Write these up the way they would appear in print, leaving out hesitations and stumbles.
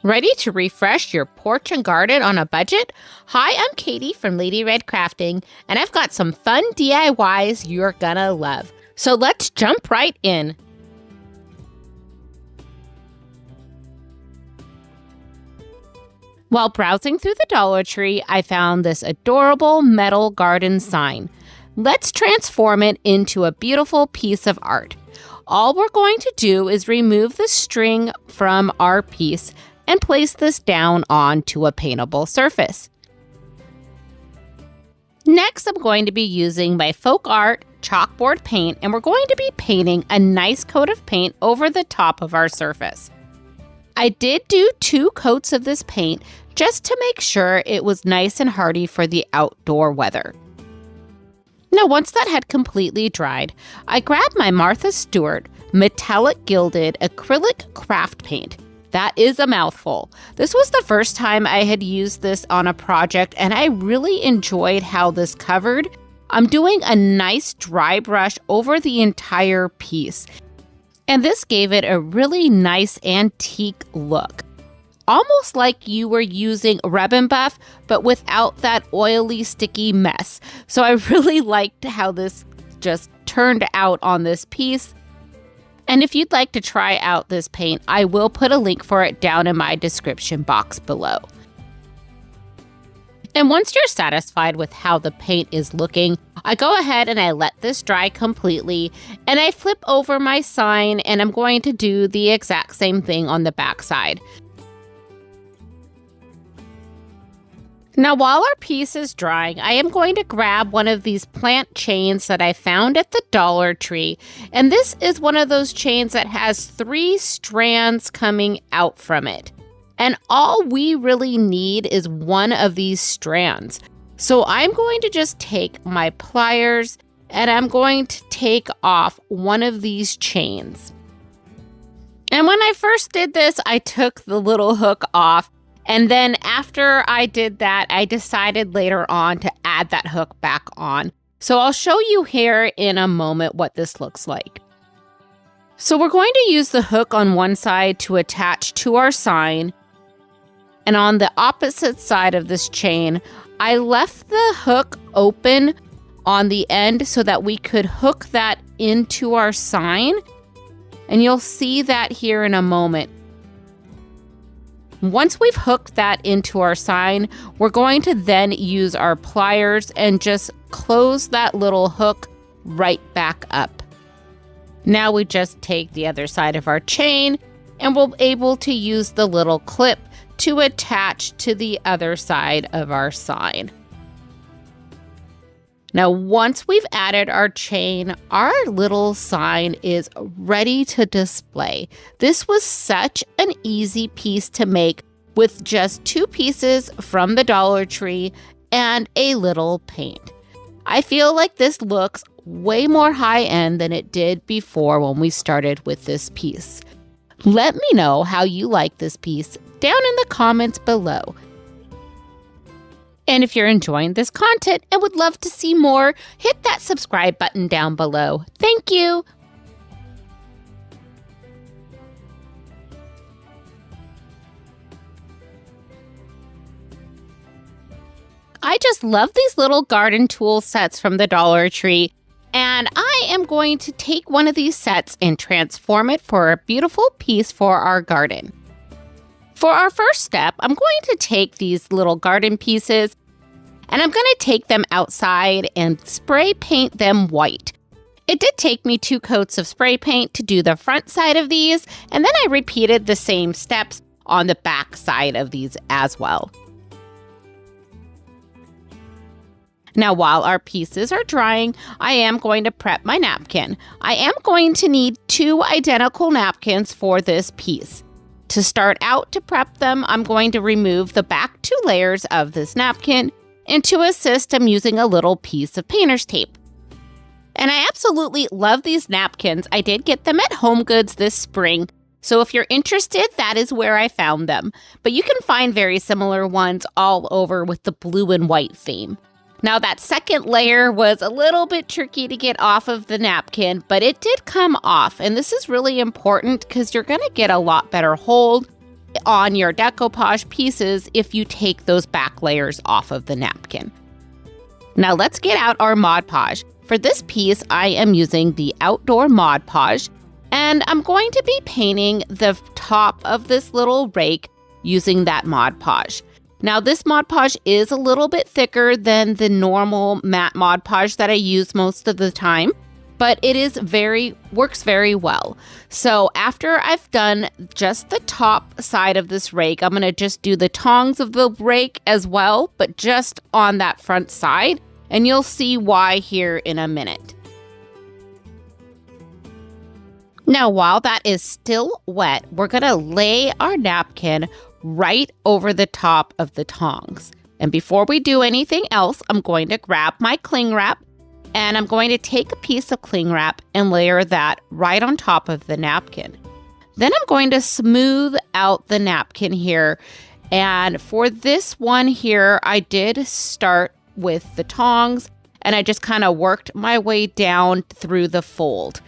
Ready to refresh your porch and garden on a budget? Hi, I'm Katie from Lady Red Crafting, and I've got some fun DIYs you're gonna love. So let's jump right in. While browsing through the Dollar Tree, I found this adorable metal garden sign. Let's transform it into a beautiful piece of art. All we're going to do is remove the string from our piece and place this down onto a paintable surface. Next, I'm going to be using my folk art chalkboard paint, and we're going to be painting a nice coat of paint over the top of our surface. I did do 2 coats of this paint just to make sure it was nice and hardy for the outdoor weather. Now, once that had completely dried, I grabbed my Martha Stewart metallic gilded acrylic craft paint. That is a mouthful. This was the first time I had used this on a project, and I really enjoyed how this covered. I'm doing a nice dry brush over the entire piece, and this gave it a really nice antique look. Almost like you were using Rub and Buff, but without that oily, sticky mess. So I really liked how this just turned out on this piece. And if you'd like to try out this paint, I will put a link for it down in my description box below. And once you're satisfied with how the paint is looking, I go ahead and I let this dry completely, and I flip over my sign, and I'm going to do the exact same thing on the back side. Now, while our piece is drying, I am going to grab one of these plant chains that I found at the Dollar Tree. And this is one of those chains that has 3 strands coming out from it. And all we really need is one of these strands. So I'm going to just take my pliers and I'm going to take off one of these chains. And when I first did this, I took the little hook off. And then after I did that, I decided later on to add that hook back on. So I'll show you here in a moment what this looks like. So we're going to use the hook on one side to attach to our sign. And on the opposite side of this chain, I left the hook open on the end so that we could hook that into our sign. And you'll see that here in a moment. Once we've hooked that into our sign, we're going to then use our pliers and just close that little hook right back up. Now we just take the other side of our chain and we'll be able to use the little clip to attach to the other side of our sign. Now, once we've added our chain, our little sign is ready to display. This was such an easy piece to make with just 2 pieces from the Dollar Tree and a little paint. I feel like this looks way more high-end than it did before when we started with this piece. Let me know how you like this piece down in the comments below. And if you're enjoying this content and would love to see more, hit that subscribe button down below. Thank you. I just love these little garden tool sets from the Dollar Tree. And I am going to take one of these sets and transform it for a beautiful piece for our garden. For our first step, I'm going to take these little garden pieces and I'm going to take them outside and spray paint them white. It did take me 2 coats of spray paint to do the front side of these, and then I repeated the same steps on the back side of these as well. Now, while our pieces are drying, I am going to prep my napkin. I am going to need 2 identical napkins for this piece. To start out to prep them, I'm going to remove the back 2 layers of this napkin, and to assist, I'm using a little piece of painter's tape. And I absolutely love these napkins. I did get them at Home Goods this spring, so if you're interested, that is where I found them. But you can find very similar ones all over with the blue and white theme. Now, that second layer was a little bit tricky to get off of the napkin, but it did come off. And this is really important because you're going to get a lot better hold on your decoupage pieces if you take those back layers off of the napkin. Now let's get out our Mod Podge. For this piece, I am using the Outdoor Mod Podge, and I'm going to be painting the top of this little rake using that Mod Podge. Now this Mod Podge is a little bit thicker than the normal matte Mod Podge that I use most of the time, but it is works very well. So after I've done just the top side of this rake, I'm going to just do the tongs of the rake as well, but just on that front side, and you'll see why here in a minute. Now, while that is still wet, we're going to lay our napkin right over the top of the tongs. And before we do anything else, I'm going to grab my cling wrap, and I'm going to take a piece of cling wrap and layer that right on top of the napkin. Then I'm going to smooth out the napkin here. And for this one here, I did start with the tongs, and I just kind of worked my way down through the fold.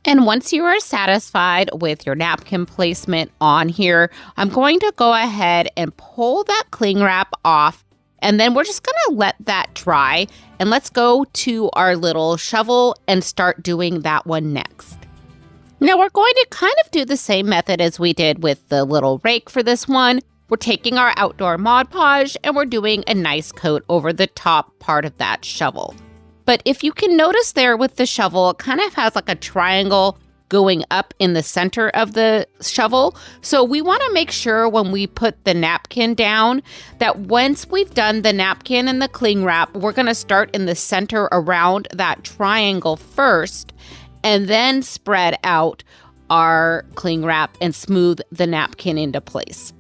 And once you are satisfied with your napkin placement on here, I'm going to go ahead and pull that cling wrap off, and then we're just going to let that dry, and let's go to our little shovel and start doing that one next. Now we're going to kind of do the same method as we did with the little rake for this one. We're taking our Outdoor Mod Podge and we're doing a nice coat over the top part of that shovel. But if you can notice there with the shovel, it kind of has like a triangle going up in the center of the shovel. So we want to make sure when we put the napkin down that once we've done the napkin and the cling wrap, we're going to start in the center around that triangle first and then spread out our cling wrap and smooth the napkin into place.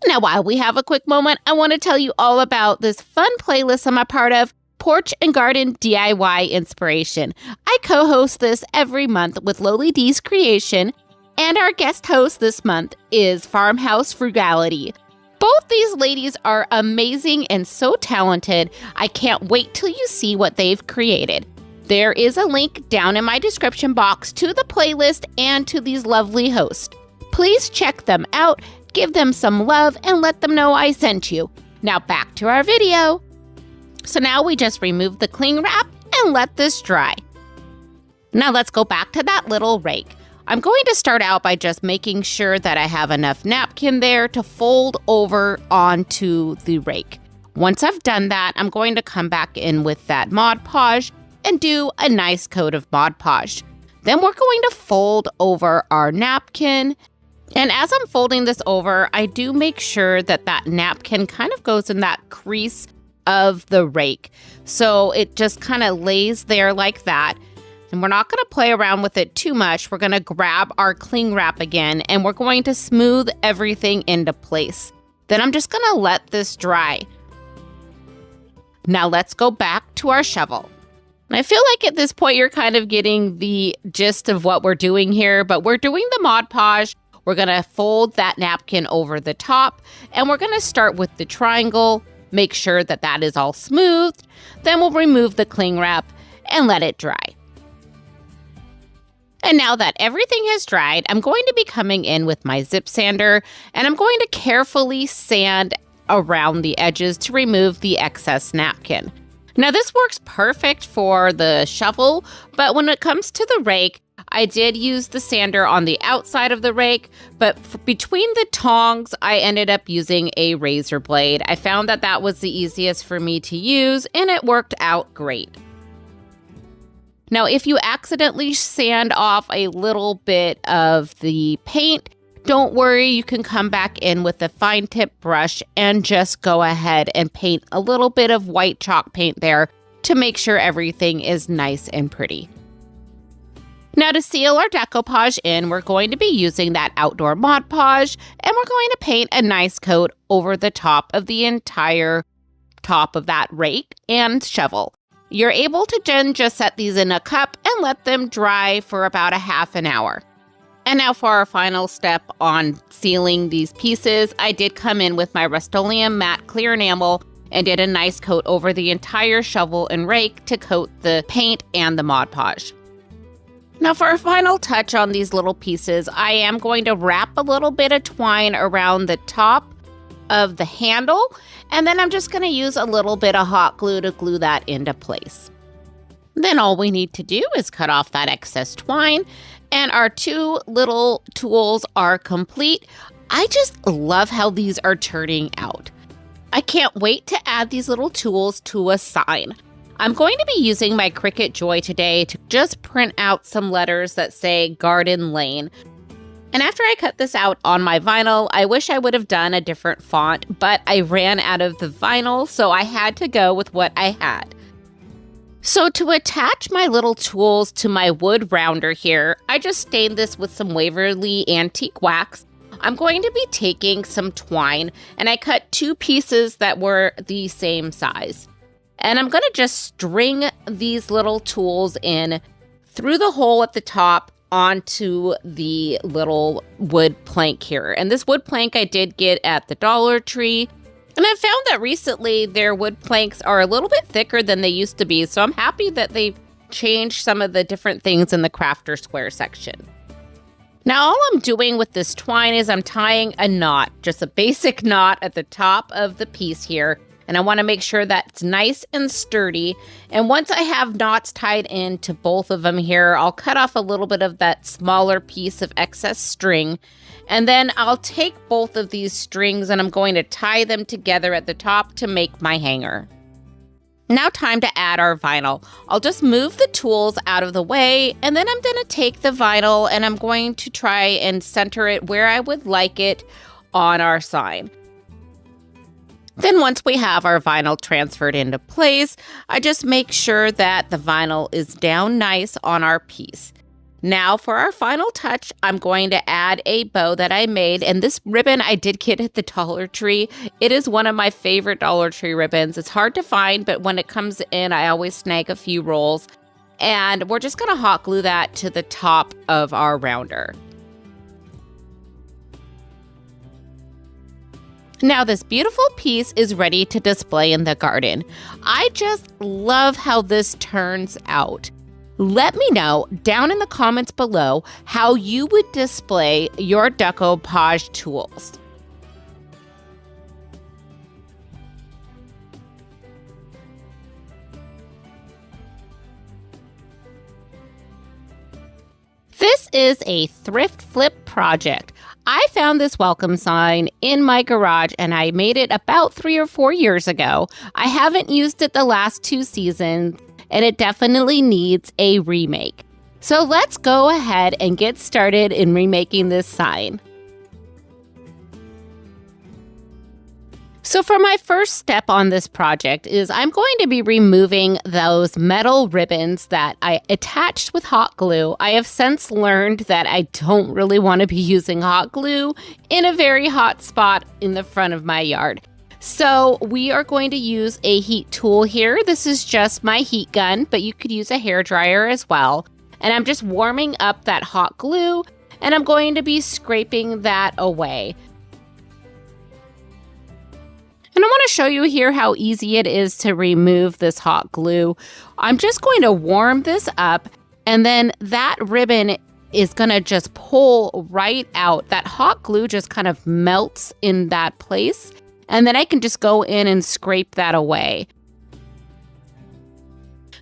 Now, while we have a quick moment, I want to tell you all about this fun playlist I'm a part of, Porch and Garden DIY Inspiration. I co-host this every month with Loli D's Creation, and our guest host this month is Farmhouse Frugality. Both these ladies are amazing and so talented. I can't wait till you see what they've created. There is a link down in my description box to the playlist and to these lovely hosts. Please check them out, give them some love, and let them know I sent you. Now back to our video. So now we just remove the cling wrap and let this dry. Now let's go back to that little rake. I'm going to start out by just making sure that I have enough napkin there to fold over onto the rake. Once I've done that, I'm going to come back in with that Mod Podge and do a nice coat of Mod Podge. Then we're going to fold over our napkin. And as I'm folding this over, I do make sure that that napkin kind of goes in that crease of the rake. So it just kind of lays there like that. And we're not going to play around with it too much. We're going to grab our cling wrap again, and we're going to smooth everything into place. Then I'm just going to let this dry. Now let's go back to our shovel. I feel like at this point you're kind of getting the gist of what we're doing here, but we're doing the Mod Podge. We're going to fold that napkin over the top, and we're going to start with the triangle, make sure that that is all smooth. Then we'll remove the cling wrap and let it dry. And now that everything has dried, I'm going to be coming in with my zip sander, and I'm going to carefully sand around the edges to remove the excess napkin. Now this works perfect for the shovel, but when it comes to the rake, I did use the sander on the outside of the rake, but between the tongs, I ended up using a razor blade. I found that that was the easiest for me to use, and it worked out great. Now, if you accidentally sand off a little bit of the paint, don't worry, you can come back in with a fine tip brush and just go ahead and paint a little bit of white chalk paint there to make sure everything is nice and pretty. Now to seal our decoupage in, we're going to be using that Outdoor Mod Podge, and we're going to paint a nice coat over the top of the entire top of that rake and shovel. You're able to then just set these in a cup and let them dry for about a half an hour. And now for our final step on sealing these pieces, I did come in with my Rust-Oleum matte clear enamel and did a nice coat over the entire shovel and rake to coat the paint and the Mod Podge. Now for a final touch on these little pieces, I am going to wrap a little bit of twine around the top of the handle, and then I'm just going to use a little bit of hot glue to glue that into place. Then all we need to do is cut off that excess twine, and our two little tools are complete. I just love how these are turning out. I can't wait to add these little tools to a sign. I'm going to be using my Cricut Joy today to just print out some letters that say Garden Lane. And after I cut this out on my vinyl, I wish I would have done a different font, but I ran out of the vinyl, so I had to go with what I had. So to attach my little tools to my wood rounder here, I just stained this with some Waverly Antique Wax. I'm going to be taking some twine, and I cut two pieces that were the same size. And I'm going to just string these little tools in through the hole at the top onto the little wood plank here. And this wood plank I did get at the Dollar Tree. And I've found that recently their wood planks are a little bit thicker than they used to be. So I'm happy that they've changed some of the different things in the crafter square section. Now all I'm doing with this twine is I'm tying a knot, just a basic knot at the top of the piece here. And I want to make sure that's nice and sturdy. And once I have knots tied into both of them here, I'll cut off a little bit of that smaller piece of excess string. And then I'll take both of these strings and I'm going to tie them together at the top to make my hanger. Now time to add our vinyl. I'll just move the tools out of the way, and then I'm going to take the vinyl and I'm going to try and center it where I would like it on our sign. Then once we have our vinyl transferred into place, I just make sure that the vinyl is down nice on our piece. Now for our final touch, I'm going to add a bow that I made, and this ribbon I did get at the Dollar Tree. It is one of my favorite Dollar Tree ribbons. It's hard to find, but when it comes in, I always snag a few rolls. And we're just going to hot glue that to the top of our rounder. Now this beautiful piece is ready to display in the garden. I just love how this turns out. Let me know down in the comments below how you would display your decoupage tools. This is a thrift flip project. I found this welcome sign in my garage and I made it about 3 or 4 years ago. I haven't used it the last 2 seasons and it definitely needs a remake. So let's go ahead and get started in remaking this sign. So for my first step on this project is I'm going to be removing those metal ribbons that I attached with hot glue. I have since learned that I don't really want to be using hot glue in a very hot spot in the front of my yard. So we are going to use a heat tool here. This is just my heat gun, but you could use a hairdryer as well. And I'm just warming up that hot glue and I'm going to be scraping that away. And I want to show you here how easy it is to remove this hot glue. I'm just going to warm this up and then that ribbon is going to just pull right out. That hot glue just kind of melts in that place. And then I can just go in and scrape that away.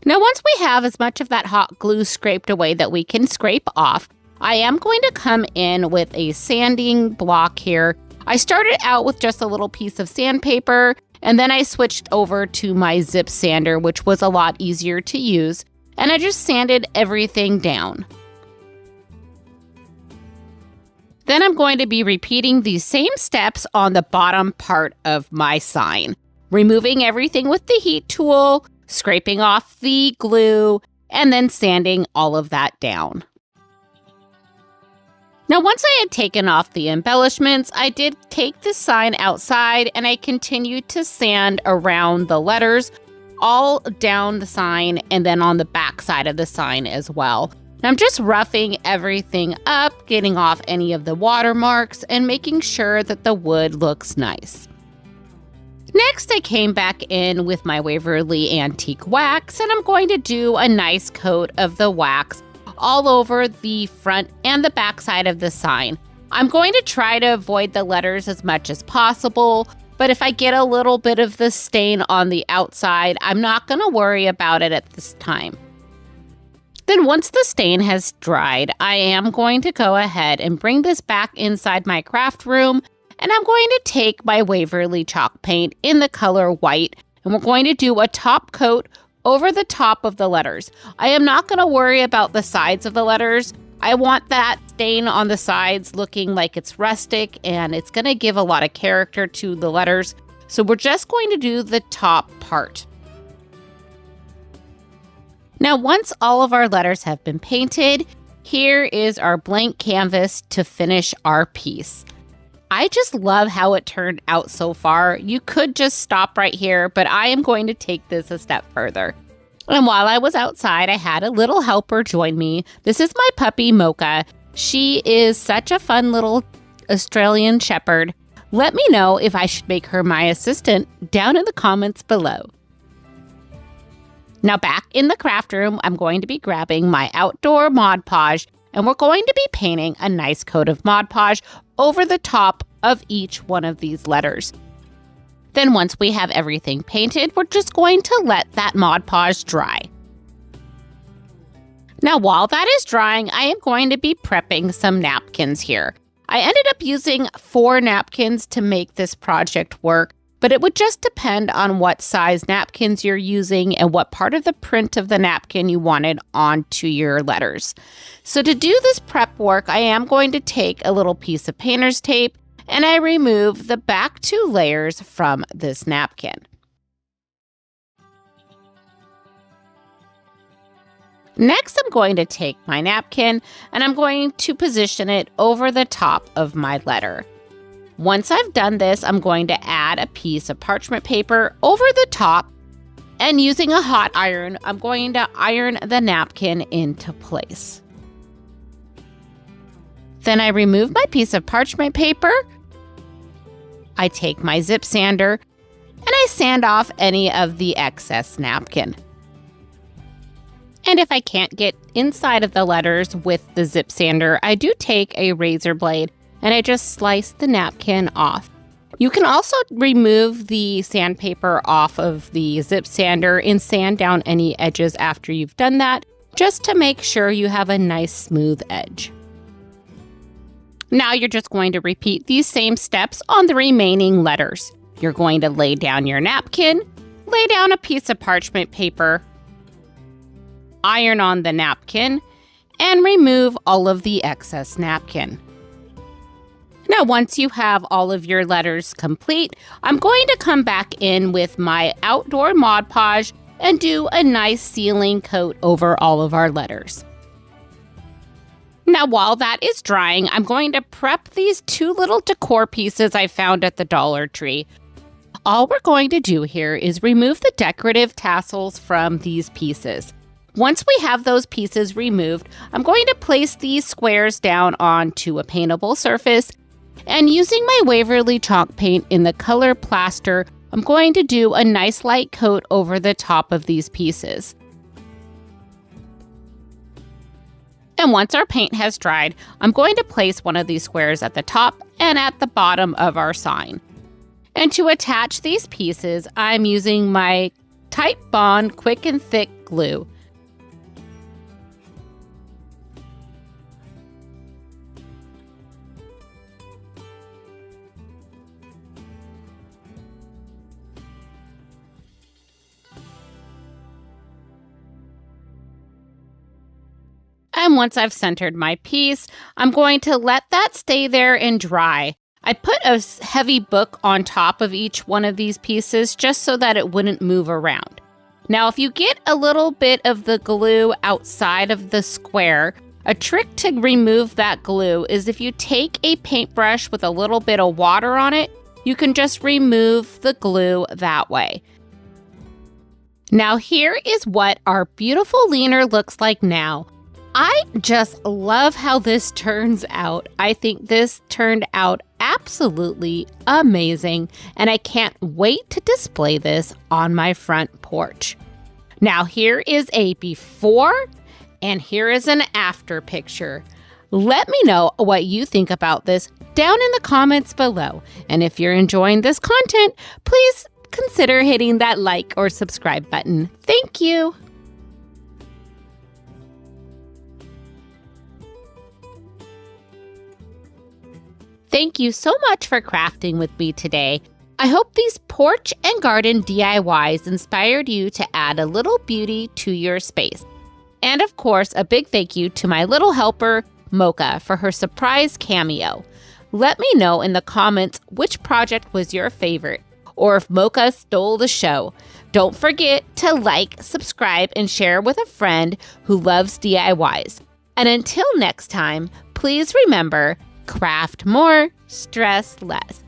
Now, once we have as much of that hot glue scraped away that we can scrape off, I am going to come in with a sanding block here. I started out with just a little piece of sandpaper, and then I switched over to my zip sander, which was a lot easier to use, and I just sanded everything down. Then I'm going to be repeating these same steps on the bottom part of my sign, removing everything with the heat tool, scraping off the glue, and then sanding all of that down. Now, once I had taken off the embellishments, I did take the sign outside and I continued to sand around the letters all down the sign and then on the back side of the sign as well. And I'm just roughing everything up, getting off any of the watermarks and making sure that the wood looks nice. Next, I came back in with my Waverly Antique Wax and I'm going to do a nice coat of the wax all over the front and the back side of the sign. I'm going to try to avoid the letters as much as possible, but if I get a little bit of the stain on the outside, I'm not going to worry about it at this time. Then once the stain has dried, I am going to go ahead and bring this back inside my craft room, and I'm going to take my Waverly chalk paint in the color white, and we're going to do a top coat over the top of the letters. I am not going to worry about the sides of the letters. I want that stain on the sides looking like it's rustic, and it's going to give a lot of character to the letters. So we're just going to do the top part. Now, once all of our letters have been painted, here is our blank canvas to finish our piece. I just love how it turned out so far. You could just stop right here, but I am going to take this a step further. And while I was outside, I had a little helper join me. This is my puppy, Mocha. She is such a fun little Australian shepherd. Let me know if I should make her my assistant down in the comments below. Now back in the craft room, I'm going to be grabbing my outdoor Mod Podge, and we're going to be painting a nice coat of Mod Podge over the top of each one of these letters. Then once we have everything painted, we're just going to let that Mod Podge dry. Now while that is drying, I am going to be prepping some napkins here. I ended up using 4 napkins to make this project work, but it would just depend on what size napkins you're using and what part of the print of the napkin you wanted onto your letters. So to do this prep work, I am going to take a little piece of painter's tape and I remove the back 2 layers from this napkin. Next, I'm going to take my napkin and I'm going to position it over the top of my letter. Once I've done this, I'm going to add a piece of parchment paper over the top, and using a hot iron, I'm going to iron the napkin into place. Then I remove my piece of parchment paper, I take my zip sander, and I sand off any of the excess napkin. And if I can't get inside of the letters with the zip sander, I do take a razor blade and I just slice the napkin off. You can also remove the sandpaper off of the zip sander and sand down any edges after you've done that, just to make sure you have a nice smooth edge. Now you're just going to repeat these same steps on the remaining letters. You're going to lay down your napkin, lay down a piece of parchment paper, iron on the napkin, and remove all of the excess napkin. Now, once you have all of your letters complete, I'm going to come back in with my outdoor Mod Podge and do a nice sealing coat over all of our letters. Now, while that is drying, I'm going to prep these 2 little decor pieces I found at the Dollar Tree. All we're going to do here is remove the decorative tassels from these pieces. Once we have those pieces removed, I'm going to place these squares down onto a paintable surface, and using my Waverly chalk paint in the color plaster, I'm going to do a nice light coat over the top of these pieces. And once our paint has dried, I'm going to place one of these squares at the top and at the bottom of our sign. And to attach these pieces, I'm using my Type Bond Quick and Thick glue. And once I've centered my piece, I'm going to let that stay there and dry. I put a heavy book on top of each one of these pieces just so that it wouldn't move around. Now, if you get a little bit of the glue outside of the square, a trick to remove that glue is if you take a paintbrush with a little bit of water on it, you can just remove the glue that way. Now, here is what our beautiful leaner looks like now. I just love how this turns out. I think this turned out absolutely amazing, and I can't wait to display this on my front porch. Now here is a before And here is an after picture. Let me know what you think about this down in the comments below. And if you're enjoying this content, please consider hitting that like or subscribe button. Thank you. Thank you so much for crafting with me today. I hope these porch and garden DIYs inspired you to add a little beauty to your space. And of course, a big thank you to my little helper, Mocha, for her surprise cameo. Let me know in the comments which project was your favorite, or if Mocha stole the show. Don't forget to like, subscribe, and share with a friend who loves DIYs. And until next time, please remember, craft more, stress less.